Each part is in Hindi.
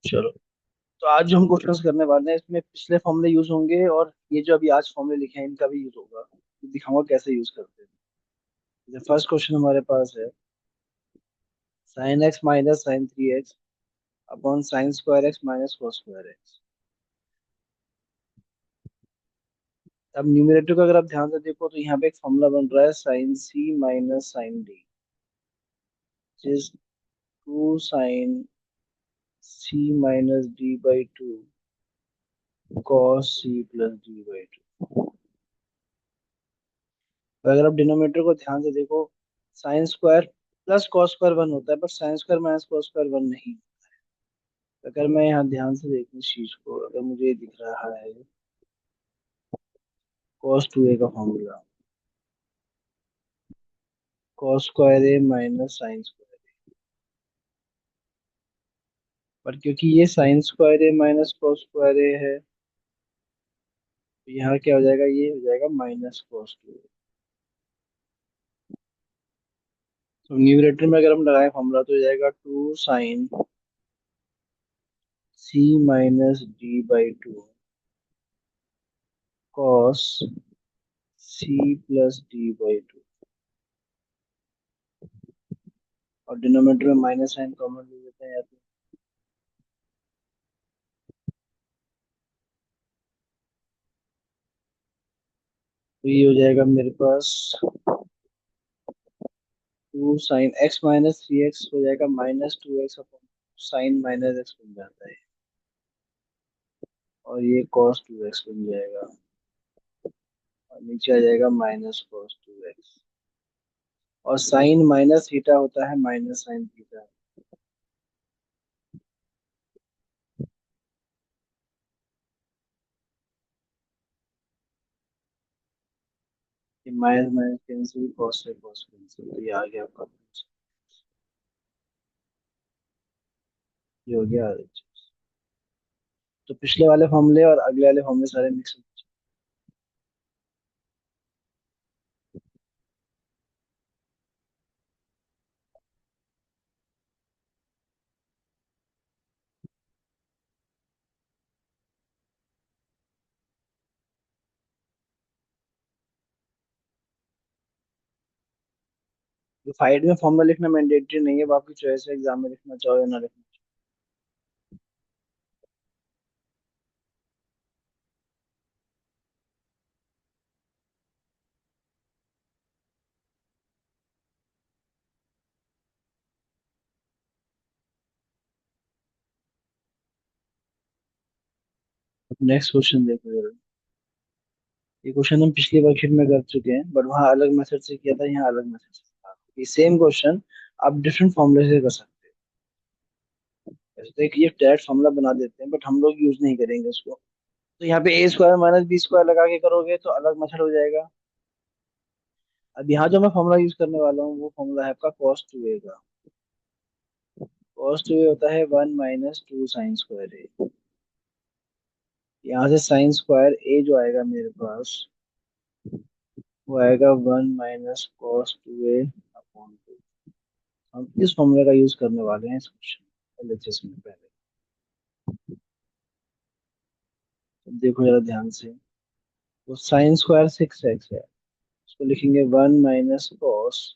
चलो। तो आज जो हम क्वेश्चंस करने वाले हैं इसमें पिछले फॉर्मूले यूज होंगे और ये जो अभी आज फॉर्मूले लिखे हैं इनका भी यूज होगा, तो दिखाऊंगा कैसे यूज करते हैं। फर्स्ट क्वेश्चन हमारे पास है sign x minus sine three x upon sine square x minus cos square x. अब न्यूमरेटर को अगर आप ध्यान से देखो तो यहाँ पे एक फॉर्मूला बन रहा है sine C minus sine D, जिस two sine C minus D by two cos C plus D by two. तो अगर आप डिनोमिनेटर को ध्यान से देखो, sine square plus cos square one होता है, पर sine square minus cos square one नहीं। अगर मैं यहाँ ध्यान से देखूं इस चीज को, अगर मुझे ये दिख रहा है कॉस टू ए का formula cos square A minus sine square, पर क्योंकि ये sine square A minus cos square A है तो यहाँ क्या हो जाएगा, ये हो जाएगा माइनस कॉस टू। तो न्यूमरेटर में अगर हम लगाएं फॉर्मूला तो हो जाएगा two sine C minus D by two cos C plus D by two, और डिनोमिनेटर में माइनस साइन कॉमन ले लेते हैं या तो। तो ये हो जाएगा मेरे पास two sine x minus three x हो जाएगा minus two x upon sine minus x बन जाता है, और ये कॉस टू एक्स बन जाएगा, और नीचे आ जाएगा माइनस कॉस टू एक्स। और साइन माइनस थीटा होता है माइनस साइन थीटा। ये माइनस माइनस कैंसिल, कॉस से कॉस कैंसिल, तो ये आ गया आपका। ये हो गया RHS। तो पिछले वाले फॉर्मूले और अगले वाले फॉर्मूले सारे मिक्स। जो फाइड में फॉर्मूला लिखना मैंडेटरी नहीं है, वो आपकी चॉइस है, एग्जाम में लिखना चाहो या ना लिखना चाहो। नेक्स्ट क्वेश्चन देखो जरा। ये क्वेश्चन हम पिछली वर्कशीट में कर चुके हैं, बट वहाँ अलग मेथड से किया था, यहाँ अलग मेथड से था। ये सेम क्वेश्चन आप डिफरेंट फॉर्मूले से कर सकते हैं। वैसे तो एक ये डायरेक्ट फॉर्मूला बना देते हैं, बट हम लोग यूज नहीं करेंगे उसको। तो यहाँ पे ए स्क्वायर माइनस बी स्क्वायर लगा के करोगे तो अलग मेथड हो जाएगा। अब यहाँ जो मैं फॉर्मूला यूज करने वाला हूँ वो फॉर्मूला है आपका कॉस टू ए का। कॉस टू ए होता है one minus two sine square A. यहाँ से साइन स्क्वायर ए जो आएगा मेरे पास, वो आएगा वन माइनस कॉस टू ए अपॉन टू। हम इस फॉर्मूले का यूज करने वाले हैं इस क्वेश्चन एलएचएस में पहले। तो देखो जरा ध्यान से। तो साइन स्क्वायर सिक्स एक्स है, उसको लिखेंगे वन माइनस कॉस।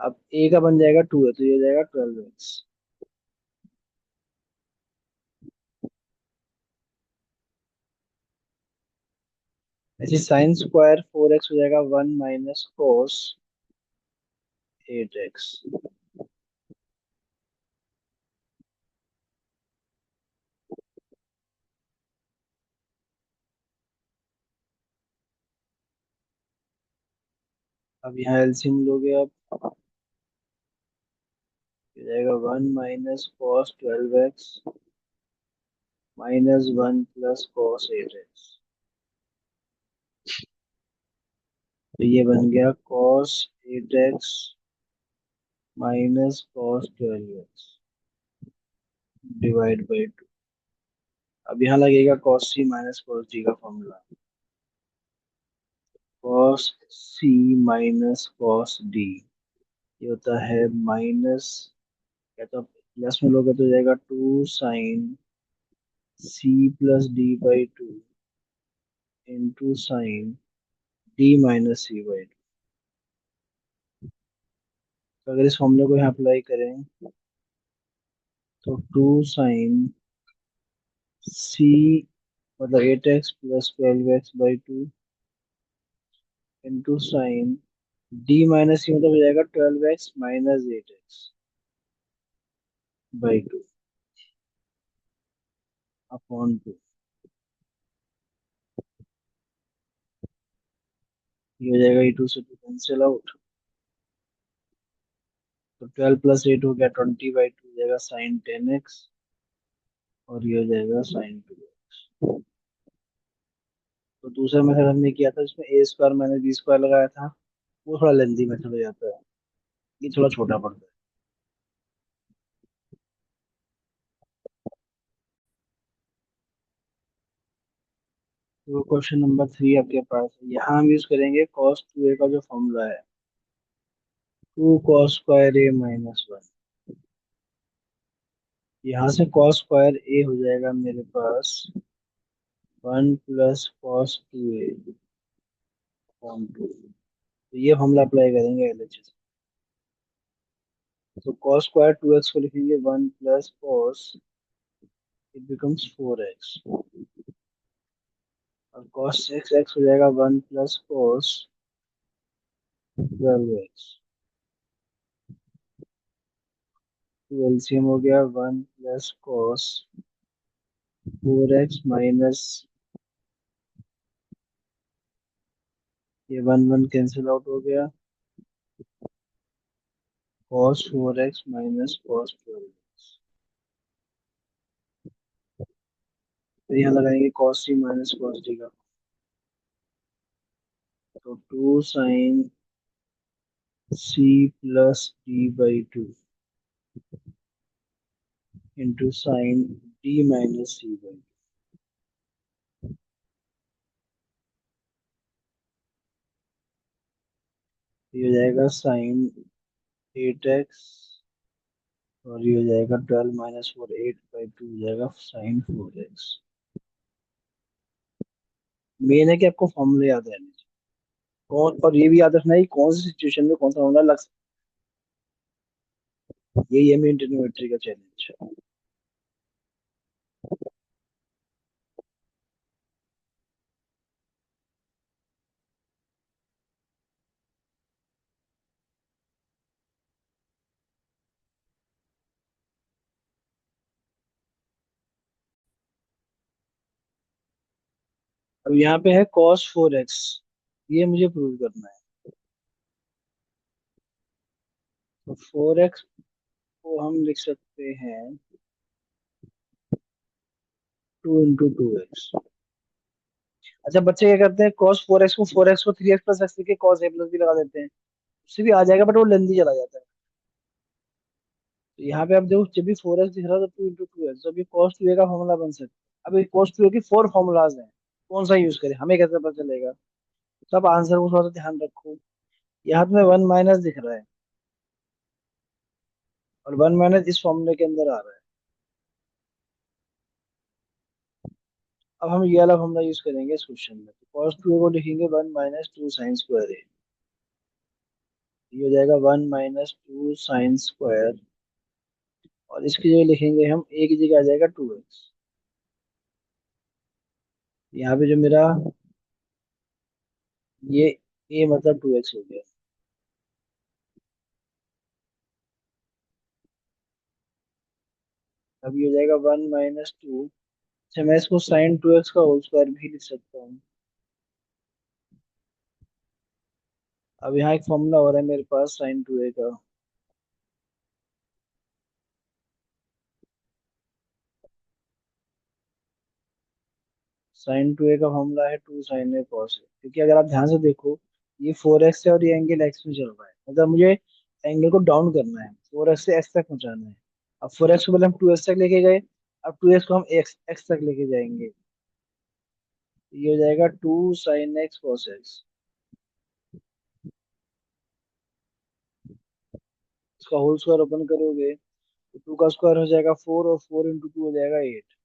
अब ए का बन जाएगा टू है तो ये हो जाएगा ट्वेल्व एक्स। ऐसे साइन स्क्वायर फोर एक्स हो जाएगा one minus cos eight x. अब यहाँ एलसीएम लोगे आप, हो जाएगा one minus cos twelve x minus one plus cos eight x. तो ये बन गया cos eight x minus cos twelve x divide by two. अब यहाँ लगेगा cos C minus cos D का formula. Cos C minus cos D ये होता है माइनस, या तो प्लस में लोगे तो हो जाएगा two sine C plus D by two into sine D minus C by two. तो अगर इस फॉर्मूले को यहाँ अप्लाई करें तो टू साइन सी मतलब 8x plus 12x by two into sine D minus C मतलब हो जाएगा 12x minus 8x by two upon two. ये हो जाएगा, ई टू से टू कैंसिल आउट, तो 12 प्लस 8 हो गया 20 बाई टू हो जाएगा साइन 10x और ये हो जाएगा साइन 2x। तो दूसरा मेथड हमने किया था जिसमें ए स्क्वायर माइनस बी स्क्वायर लगाया था, वो थोड़ा लेंदी मेथड हो जाता है, ये थोड़ा छोटा पड़ता है। तो क्वेश्चन नंबर 3 आपके पास है, यहाँ हम यूज करेंगे cos 2a का जो फॉर्मूला है, 2 cos square A minus one. यहाँ से cos स्क्वायर ए हो जाएगा मेरे पास 1 plus cos 2a upon two. तो ये फॉर्मूला अप्लाई करेंगे एलएचएस। तो cos स्क्वायर 2x को लिखेंगे 1 plus cos, it becomes 4x, और cos 6x हो जाएगा 1 प्लस कॉस 12x। तो एलसीएम हो गया 1 प्लस कॉस 4x माइनस, ये 1 1 कैंसिल आउट हो गया, cos 4x minus cos 12x। तो यहाँ लगाएंगे cos c minus cos d का, तो 2 sine c plus d by two into sine d minus C by. ये हो जाएगा साइन 8x और ये हो जाएगा 12 माइनस 4 8 बाई टू हो जाएगा साइन 4x। मेन है कि आपको फॉर्मूले याद रहने चाहिए। कौन, और ये भी याद रखना है कि कौन सी सिचुएशन में कौन सा फॉर्मूला लग सकता है, यही है मेन ट्रिग्नोमेट्री का चैलेंज। अब यहाँ पे है cos 4x, ये मुझे प्रूव करना है। तो 4x को हम लिख सकते हैं 2 इंटू टू एक्स। अच्छा बच्चे क्या करते हैं, cos 4x को 3x प्लस एक्स लिख के cos a प्लस भी लगा देते हैं, उससे भी आ जाएगा बट वो लेंदी चला जाता है। तो यहाँ पे आप देखो जब भी 4x दिख रहा है तो 2 इंटू टू एक्स, जब ये cos 2a का फॉर्मूला बन सकता है। अब ये cos 2a की 4 फॉर्मूलाज हैं, कौन सा यूज करें हमें कैसे पता चलेगा। सब आंसर को थोड़ा सा ध्यान रखो। यहाँ पे 1 माइनस दिख रहा है और 1 माइनस इस फॉर्मूले के अंदर आ रहा है। अब हम ये वाला फॉर्मूला यूज करेंगे इस क्वेश्चन में, तो cos 2a को लिखेंगे 1 माइनस 2 साइन स्क्वायर ए, ये हो जाएगा 1 माइनस 2 साइन स्क्वायर, और इसकी जगह लिखेंगे हम a की जगह आ जाएगा 2x। यहाँ पे जो मेरा ये a मतलब 2x हो गया। अब ये हो जाएगा 1 माइनस टू, अच्छा मैं इसको साइन 2x का होल स्क्वायर भी लिख सकता हूँ। अब यहाँ एक फॉर्मूला हो रहा है मेरे पास साइन 2a का, साइन 2a का फॉर्मूला है 2 साइन ए कॉस ए, क्योंकि अगर आप ध्यान से देखो ये 4x है और ये एंगल x में चल रहा है, मतलब मुझे एंगल को डाउन करना है, 4x से x तक पहुंचाना है। अब 4x को पहले हम 2x तक लेके गए, अब 2x को हम x तक लेके जाएंगे, ये हो जाएगा 2 साइन एक्स कॉस एक्स। इसका होल स्क्वायर ओपन करोगे तो 2 का स्क्वायर हो जाएगा 4 और 4 इंटू टू हो जाएगा 8।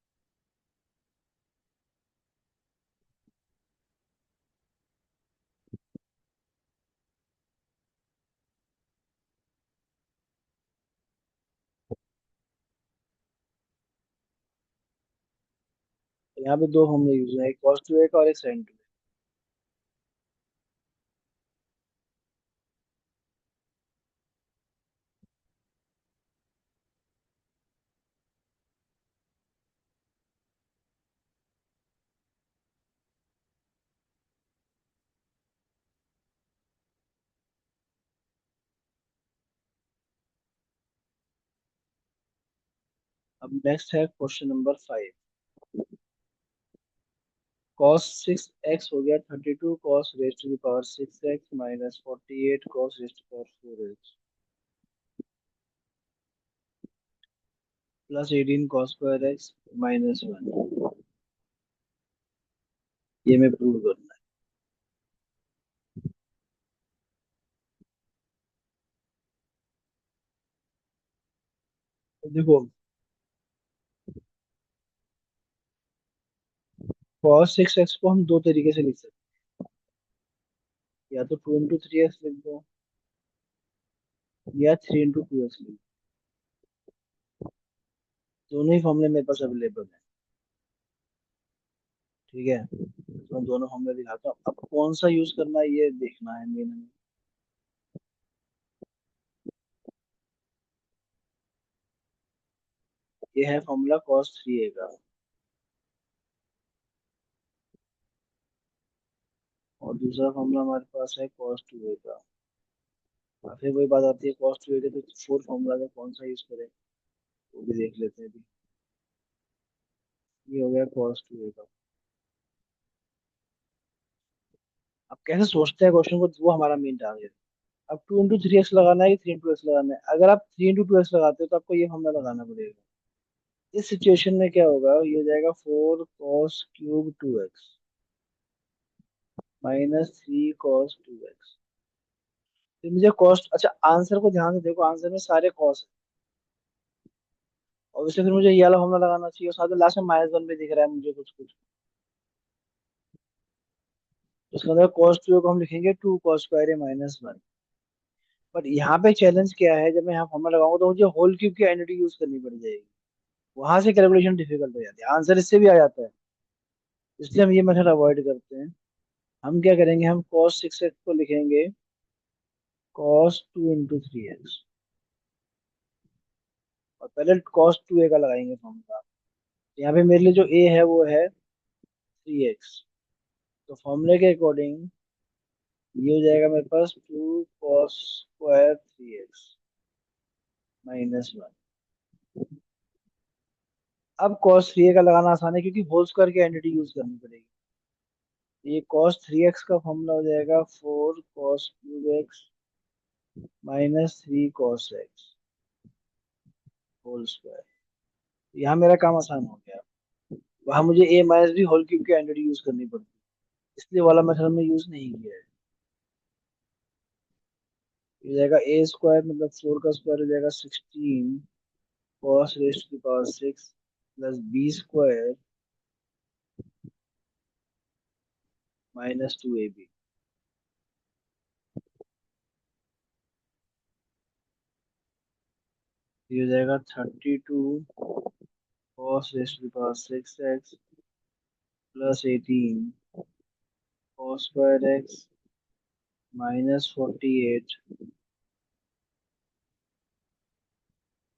यहाँ पे दो फॉर्मूले यूज है, एक cos 2a का और एक sin 2a। अब नेक्स्ट है क्वेश्चन नंबर 5। cos 6x हो गया 32 cos raise to the power 6x minus 48 cos raise to power 4x plus 18 cos square x minus 1। ये मैं प्रूव करना है। तो देखो, cos 6x को हम दो तरीके से लिख सकते हैं, या तो 2 into 3x लिख दो, या 3 into 2x लिख दो। दोनों ही फॉर्मूले मेरे पास अवेलेबल है। ठीक है, तो मैं दोनों फॉर्मूले दिखाता हूँ, अब कौन सा यूज करना है ये देखना है मेन। ये है फॉर्मूला cos 3a का, और दूसरा फॉर्मूला हमारे पास है cos 2a का। और फिर वही बात आती है, cos 2a के तो फोर फॉर्मूला का कौन सा यूज करें, वो भी देख लेते हैं अभी। ये हो गया cos 2a का। अब कैसे सोचते हैं क्वेश्चन को, वो हमारा मेन टारगेट है। अब 2 into 3x लगाना है कि 3 into x लगाना है। अगर आप 3 into 2x लगाते हो तो आपको ये फॉर्मूला लगाना पड़ेगा। इस सिचुएशन में क्या होगा, ये हो जाएगा 4 cos³ 2x minus 3 cos 2x। फिर मुझे कॉस्ट, अच्छा आंसर को ध्यान से देखो, आंसर में सारे कॉस्ट, और वैसे फिर मुझे ये वाला फॉर्मूला लगाना चाहिए, और साथ में लास्ट में -1 भी दिख रहा है मुझे कुछ कुछ। तो उसके अंदर cos 2 को हम लिखेंगे 2 cos² - 1। बट यहाँ पे चैलेंज क्या है, जब मैं यहाँ फॉर्मूला लगाऊंगा तो मुझे होल क्यूब की आइडेंटिटी यूज करनी पड़ जाएगी। वहां से कैलकुलेशन डिफिकल्ट हो जाती है, आंसर इससे भी आ जाता है। इसलिए हम ये मेथड अवॉइड करते हैं। हम क्या करेंगे, हम cos 6x को लिखेंगे cos 2 into 3x, और पहले cos 2a का लगाएंगे फॉर्मूला। यहाँ पे मेरे लिए जो a है वो है 3x। तो फॉर्मूले के अकॉर्डिंग ये हो जाएगा मेरे पास 2 cos² 3x - 1। अब cos 3a का लगाना आसान है, क्योंकि होल स्क्वायर की आइडेंटिटी यूज करनी पड़ेगी। ये cos 3x का फॉर्मूला हो जाएगा 4 cos³ x -3 cos x whole square. यहाँ मेरा काम आसान हो गया। वहां मुझे a minus b whole cube की आइडेंटिटी यूज करनी पड़ती, इसलिए वाला मेथड हमने यूज नहीं किया है। ये हो जाएगा a² मतलब 4 का स्क्वायर हो जाएगा 16 cos⁻6 प्लस b² -2ab। ये हो जाएगा 32 cos⁻6x प्लस 18 cos² x -48।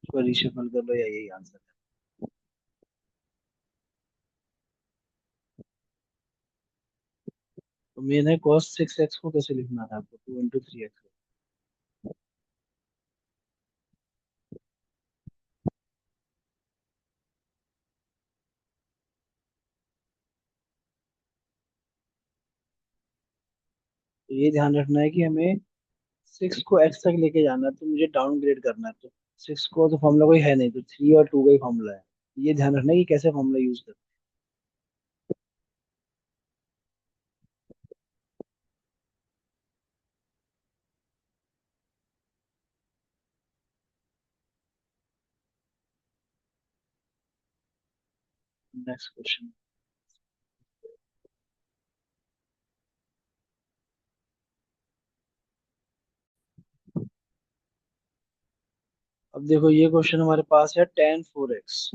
इसको रीशफल कर लो, या यही आंसर है। तो मैंने cos 6x को कैसे लिखना था आपको, 2 into 3x। तो ये ध्यान रखना है कि हमें 6 को x तक लेके जाना है, तो मुझे डाउनग्रेड करना है। तो 6 को तो फॉर्मूला कोई है नहीं, तो 3 और 2 का ही फॉर्मूला है। ये ध्यान रखना है कि कैसे फॉर्मूला यूज करना है। Next question. अब देखो, ये क्वेश्चन हमारे पास है tan 4x।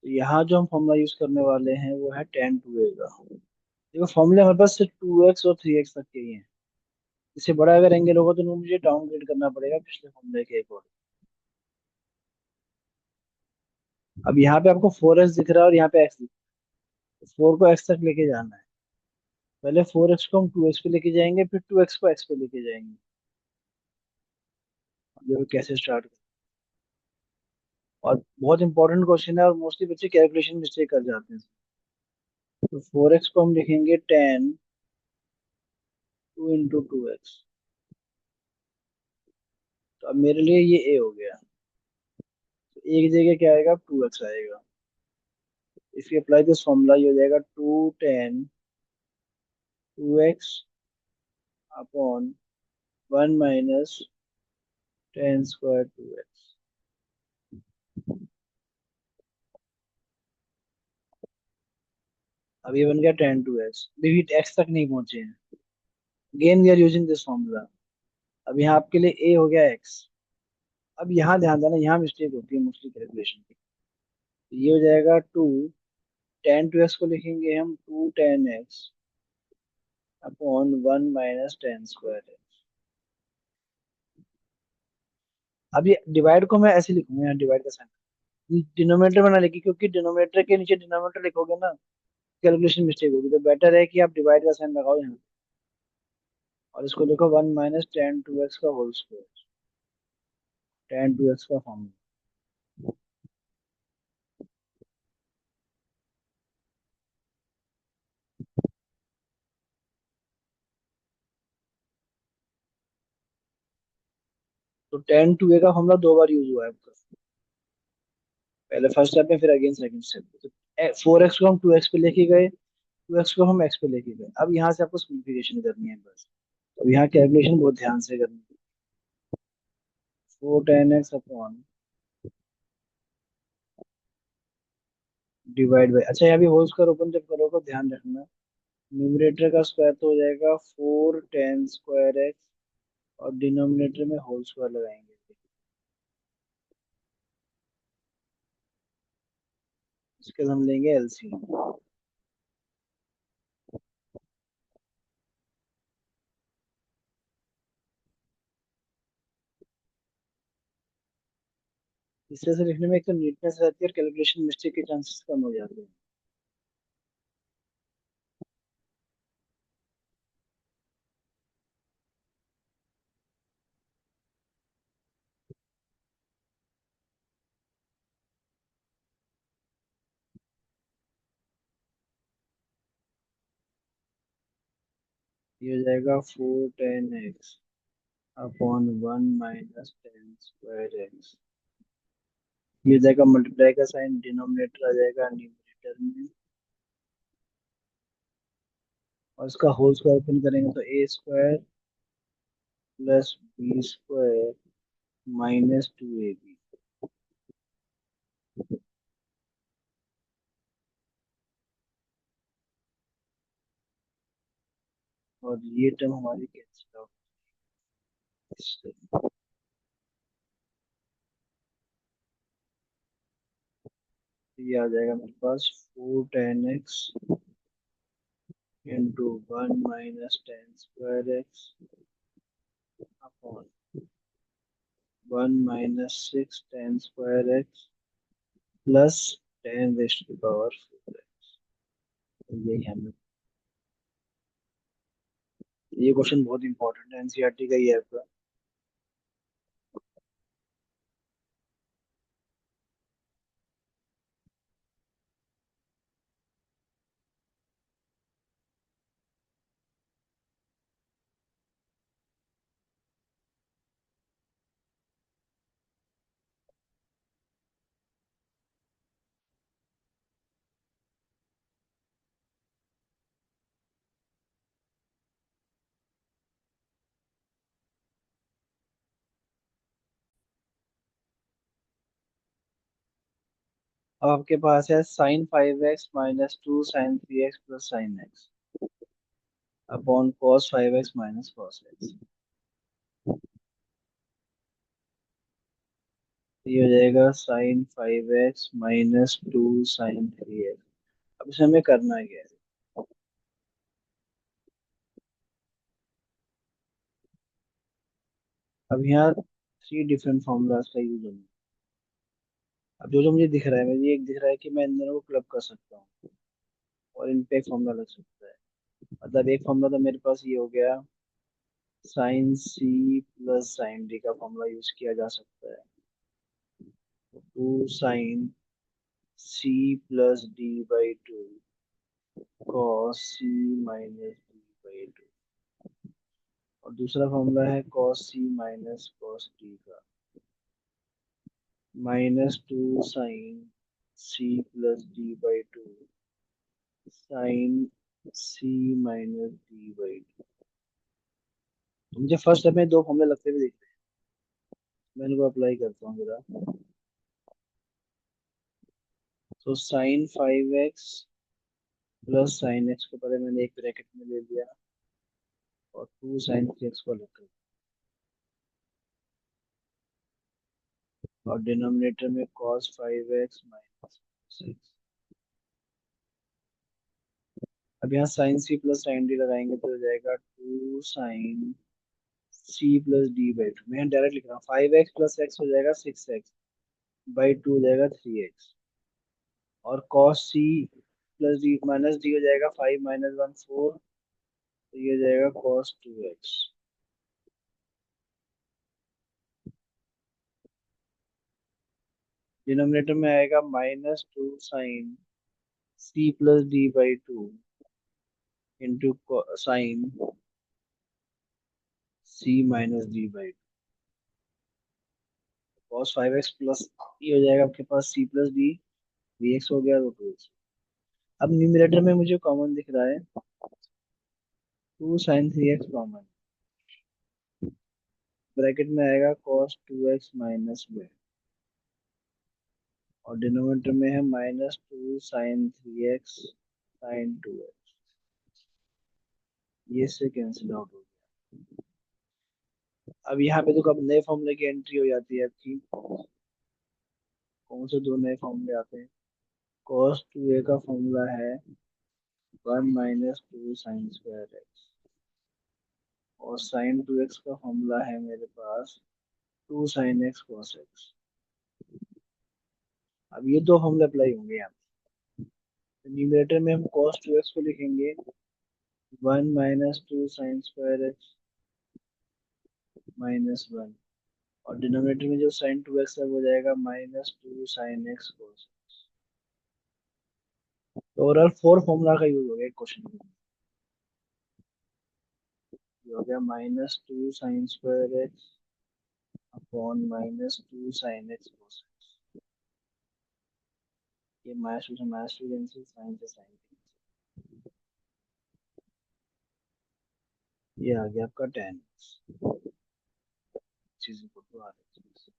तो यहाँ जो हम फॉर्मूला यूज करने वाले हैं वो है tan 2a का। देखो फॉर्मूले हमारे पास सिर्फ 2x और 3x तक के ही हैं। इससे बड़ा अगर एंगल होगा तो मुझे डाउनग्रेड करना पड़ेगा पिछले फॉर्मूले के अकॉर्डिंग। अब यहाँ पे आपको 4x दिख रहा है और यहाँ पे x दिख रहा है, 4 को x तक लेके जाना है। पहले 4x को हम 2x पे लेके जाएंगे, फिर 2x को x पे लेके जाएंगे। अब देखो कैसे स्टार्ट कर। और बहुत इंपॉर्टेंट क्वेश्चन है और मोस्टली बच्चे कैलकुलेशन मिस्टेक कर जाते हैं। तो 4x को हम लिखेंगे 10 2 × 2x। तो अब मेरे लिए ये a हो गया। तो एक जगह क्या आएगा, 2x आएगा। If you apply this formula ये हो जाएगा 2 tan 2x upon 1 - tan² 2x। अब ये बन गया tan 2x। अभी x तक नहीं पहुंचे हैं। Again we are using this formula. अब यहाँ आपके लिए a हो गया x। अब यहाँ ध्यान देना, यहाँ मिस्टेक होती है मोस्टली कैलकुलेशन की। तो ये हो जाएगा 2 tan 2x को लिखेंगे हम 2 tan x अपॉन 1 - tan²। अब ये डिवाइड को मैं ऐसे लिखूंगा, यहाँ डिवाइड का साइन डिनोमिनेटर बना लेंगे, क्योंकि डिनोमिनेटर के नीचे डिनोमिनेटर लिखोगे ना कैलकुलेशन मिस्टेक होगी। तो बेटर है कि आप डिवाइड का साइन लगाओ यहाँ और इसको लिखो 1 - tan 2x का होल स्क्वायर। tan 2x का फॉर्मूला। तो tan 2a का फॉर्मूला दो बार यूज हुआ है आपका, पहले फर्स्ट स्टेप में फिर अगेन सेकंड स्टेप में। तो 4x को हम 2x पे लेके गए, 2x को हम x पे लेके गए। अब यहाँ से आपको सिंप्लीफिकेशन करनी है बस। तो यहाँ कैलकुलेशन बहुत ध्यान से करनी है। 4 tan x upon divide by, अच्छा यहाँ भी होल स्क्वायर ओपन जब करोगे तो ध्यान रखना न्यूमरेटर का स्क्वायर तो हो जाएगा 4 tan² x और डिनोमिनेटर में होल स्क्वायर लगाएंगे। इसके बाद हम लेंगे एलसीएम। इस तरह से लिखने में एक तो नीटनेस रहती है और कैलकुलेशन मिस्टेक के चांसेस कम हो जाते हैं। ये हो जाएगा 4 tan x अपॉन 1 - tan²x। ये हो जाएगा मल्टीप्लाई का साइन, डिनोमिनेटर आ जाएगा न्यूमरेटर में और इसका होल स्क्वायर ओपन करेंगे तो a² प्लस b² -2ab। और ये टर्म हमारी कैंसिल आउट। ये आ जाएगा मेरे पास 4 tan x into 1 - tan² x upon 1 - 6 tan² x plus 10⁻⁴ यही हमें। ये क्वेश्चन बहुत इंपॉर्टेंट है, एनसीईआरटी का ही है आपका। अब आपके पास है sin 5x -2 sin 3x plus sin x upon cos 5x - cos x। ये हो जाएगा sign 5x minus 2 sin 3x। अब इसे हमें करना क्या है? अब यहाँ 3 डिफरेंट फॉर्मूलाज का यूज होगा। अब जो जो मुझे दिख रहा है, मुझे एक दिख रहा है कि मैं इन दोनों को क्लब कर सकता हूँ और इन पे एक फॉर्मूला लग सकता है। मतलब एक फॉर्मूला तो मेरे पास ये हो गया, sine C plus sine D का फॉर्मूला यूज किया जा सकता है। 2 sine C plus D by 2 cos C minus D by 2। और दूसरा फॉर्मूला है cos C minus cos D का, -2 sine C plus D by 2 sine C minus D by 2। मुझे फर्स्ट स्टेप में दो फॉर्मूले लगते हुए दिख रहे हैं, मैं इनको अप्लाई करता हूँ जरा। तो sign 5x plus sine x को पहले मैंने एक ब्रैकेट में ले लिया और 2 sin 3x को अलग कर दिया और डिनोमिनेटर में cos 5x माइनस 6। अब यहाँ sine C plus sine D लगाएंगे तो हो जाएगा 2 sine C plus D by 2। मैं डायरेक्ट लिख रहा हूँ, 5x प्लस एक्स हो जाएगा 6x बाई 2 हो जाएगा 3x। और cos C plus D minus D हो जाएगा 5 - 1 4, तो ये हो जाएगा cos 2x। डिनोमिनेटर में आएगा -2 sine C plus D by 2 into sine C minus D by 2 cos 5x plus ये हो जाएगा आपके पास C plus D, D x हो गया तो 2x। अब न्यूमरेटर में मुझे कॉमन दिख रहा है 2 sin 3x कॉमन, ब्रैकेट में आएगा cos 2x माइनस में, और डिनोमिनेटर में है -2 sin 3x साइन 2x। ये से कैंसिल आउट हो गया। अब यहाँ पे तो कब नए फॉर्मूले की एंट्री हो जाती है आपकी। कौन से दो नए फॉर्मूले आते हैं? cos 2a का फॉर्मूला है 1 - 2 sin² x, और साइन 2x का फॉर्मूला है मेरे पास 2 sin x cos x। अब ये दो फॉर्मूले अप्लाई होंगे यहाँ पे। न्यूमरेटर में हम cos 2x को लिखेंगे 1 - 2 sin² x -1, और डिनोमिनेटर में जो साइन 2x है वो जाएगा -2 sin x cos। तो ओवरऑल 4 फॉर्मूला का यूज हो गया क्वेश्चन में। ये हो गया -2 sin² x upon -2 sin x cos x। ये -2 से -2 कैंसिल, साइन से साइन कैंसिल, ये आ गया आपका 10 चीज को तो आ रही है।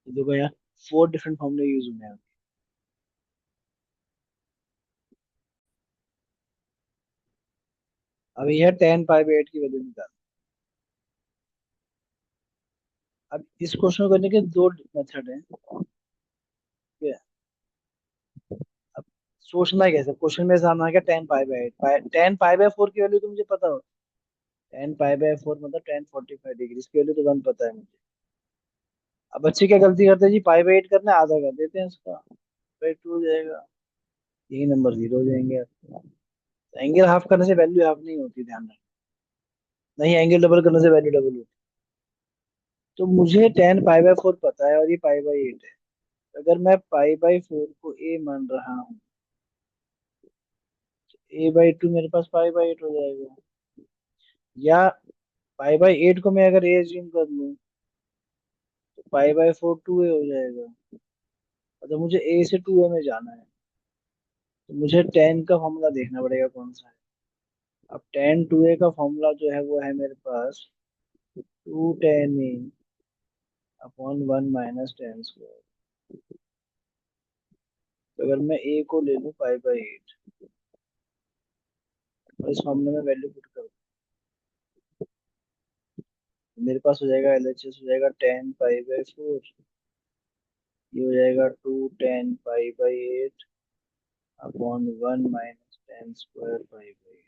तो देखो यार 4 डिफरेंट फॉर्मूले यूज हुए हैं। अब यह 10 पाई बाई 8 की वैल्यू निकाल। अब इस क्वेश्चन को करने के दो मेथड हैं, ठीक है। अब सोचना कैसे, क्वेश्चन में सामने आ गया 10 पाई बाई 8, 10 पाई बाई 4 की वैल्यू तो मुझे पता हो। 10 पाई बाई 4 मतलब 10 45 डिग्री, इसकी वैल्यू तो 1 पता है मुझे। अब बच्चे क्या गलती करते हैं जी, पाई बाई 8 करना है, आधा कर देते हैं इसका, बाई 2 हो जाएगा, यही नंबर 0 हो जाएंगे। एंगल हाफ करने से वैल्यू हाफ नहीं होती, ध्यान रखना। नहीं, एंगल डबल करने से वैल्यू डबल होती। तो मुझे 10 पाई बाई 4 पता है और ये पाई बाई 8 है। अगर मैं पाई बाई 4 को ए मान रहा हूँ, a/2 मेरे पास पाई बाई 8 हो जाएगा। या पाई बाई 8 को मैं अगर ए एज्यूम कर लूँ तो पाई बाई 4 2a हो जाएगा। मतलब मुझे ए से 2a में जाना है, तो मुझे 10 का फॉर्मूला देखना पड़ेगा कौन सा है। अब 10 2a का फॉर्मूला जो है वो है मेरे पास 2 tan a अपॉन 1 - 10²। तो अगर मैं ए को ले लूँ पाई बाई 8 और इस फॉर्मूले में वैल्यू पुट कर दूँ, तो मेरे पास हो जाएगा एलएचएस हो जाएगा 10 पाई बाई 4 ये हो जाएगा 2 10 pi by 8 upon 1 - 10 square pi by 8।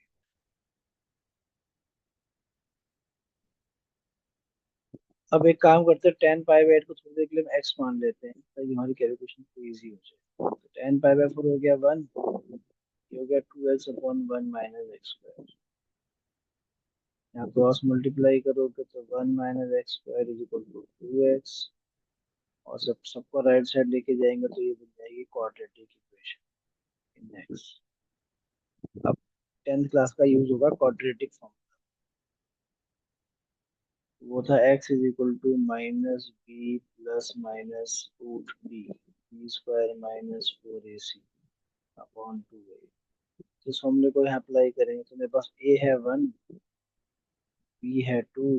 अब एक काम करते हैं, 10 पाई बाई 8 को थोड़ी देर के लिए हम एक्स मान लेते हैं ताकि हमारी कैलकुलेशन को इजी हो जाए। तो 10 पाई बाई 4 हो गया 1, ये हो गया 2x/1 - x स्क्वायर। यहाँ क्रॉस मल्टीप्लाई करोगे तो 1 - x square is equal to 2x, और सबको राइट साइड लेके जाएंगे तो ये बन जाएगी क्वाड्रेटिक इक्वेशन इन एक्स। अब 10th क्लास का यूज होगा क्वाड्रेटिक फॉर्म। वो था x is equal to -b plus minus root B square -4ac upon 2a। तो इस फॉर्मूले को यहाँ अप्लाई करेंगे तो मेरे पास a है 1, b है 2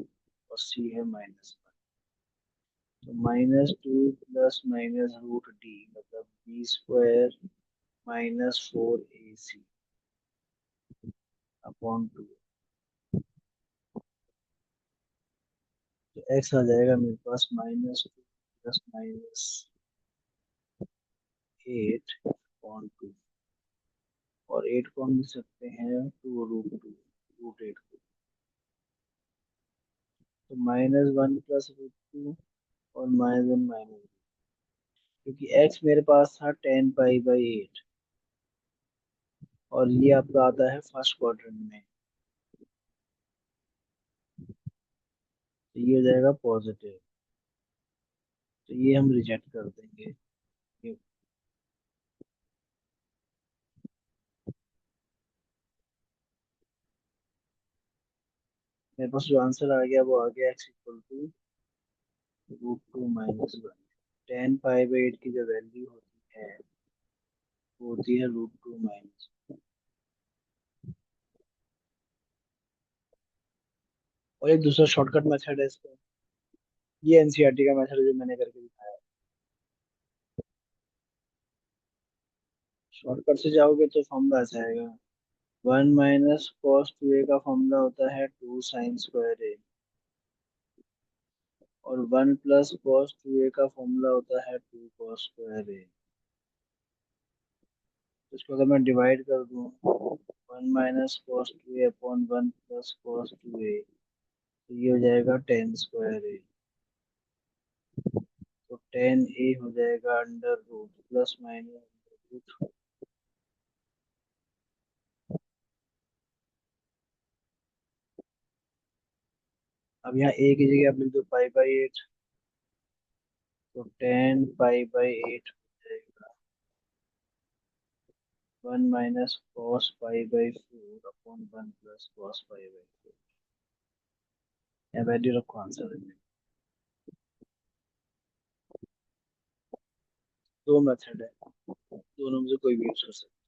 और c है -1। तो -2 प्लस माइनस रूट डी मतलब b² -4ac अपॉन 2। तो x आ जाएगा मेरे पास -2 प्लस -8 अपॉन 2, और 8 को हम लिख सकते हैं 2√2 √8 को। तो -1 प्लस √2 और -1 क्योंकि x मेरे पास था 10 पाई बाई 8, और ये आपका आता है फर्स्ट क्वाड्रेंट में, तो ये हो जाएगा पॉजिटिव। तो ये हम रिजेक्ट कर देंगे। ये मेरे पास जो आंसर आ गया वो आ गया x equal to √2 - 1। 10 pi by 8 की जो वैल्यू होती है वो होती है √2 - और एक दूसरा शॉर्टकट मेथड है इसका, ये एनसीईआरटी का मेथड है जो मैंने करके दिखाया है। शॉर्टकट से जाओगे तो फॉर्मूला ऐसा आएगा, 1 - cos 2a का फॉर्मूला होता है 2 sin² और 1 + cos 2a का फॉर्मूला होता है 2 cos²। तो इसको अगर मैं डिवाइड कर दूं, 1 - cos 2a upon 1 + cos 2a, तो ये हो जाएगा 10²a। तो 10a हो जाएगा under root plus minus root. अब यहाँ a की जगह आप लिख दो पाई बाई 8, तो 10 पाई बाई 8 हो जाएगा 1 - cos π/4 अपॉन 1 + cos π/4। या वैल्यू रखो आंसर में। दो मेथड है, दोनों में से कोई भी यूज कर सकते हैं।